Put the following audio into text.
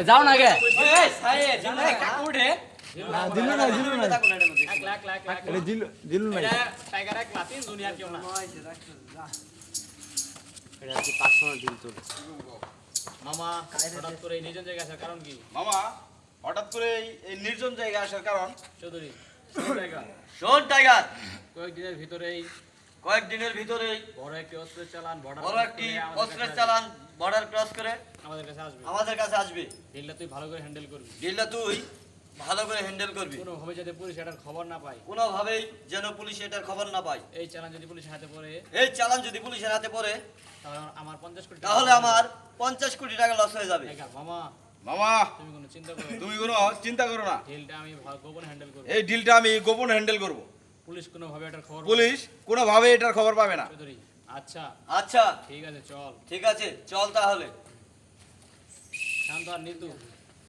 যাও না গে এই সাইড এই কাকু উঠে না জিলু না এক লাখ লাখ লাখ এটা জিলু না এটা টাইগার এক লাতিন দুনিয়ার কেউ না এটা কি পার্সোনাল ডিল তোর মামা হঠাৎ করে এই নিজন জায়গায় আসার কারণ কি মামা হঠাৎ করে এই নির্জন জায়গায় আসার কারণ চৌধুরী টাইগার শোন টাইগার, কয়েকদিনের ভিতরেই কয়েকদিনের ভিতরেই বড় একটি অস্ত্রের চালান বড় একটি অস্ত্রের চালান বর্ডার ক্রস করে আমাদের কাছে আসবে আমাদের কাছে আসবে। ডিলটা তুই ভালো করে হ্যান্ডেল করবি ডিলটা তুই ভালো করে হ্যান্ডেল করবি, কোনোভাবে যাতে পুলিশ এটার খবর না পায়। কোনোভাবেই যেন পুলিশ এটার খবর না পায়। এই চালান যদি পুলিশের হাতে পড়ে এই চালান যদি পুলিশের হাতে পড়ে তাহলে আমার 50 কোটি তাহলে আমার 50 কোটি টাকা লস হয়ে যাবে। টাইগার মামা মামা তুমি কোনো চিন্তা করো তুমি কোনো চিন্তা করো না, ডিলটা আমি গোপন হ্যান্ডেল করব। এই ডিলটা আমি গোপন হ্যান্ডেল করব। পুলিশ কোনোভাবে এটার খবর পুলিশ কোনোভাবে এটার খবর পাবে না। চৌধুরী আচ্ছা আচ্ছা ঠিক আছে চল। ঠিক আছে, চল তাহলে। শান্ত আর নিতু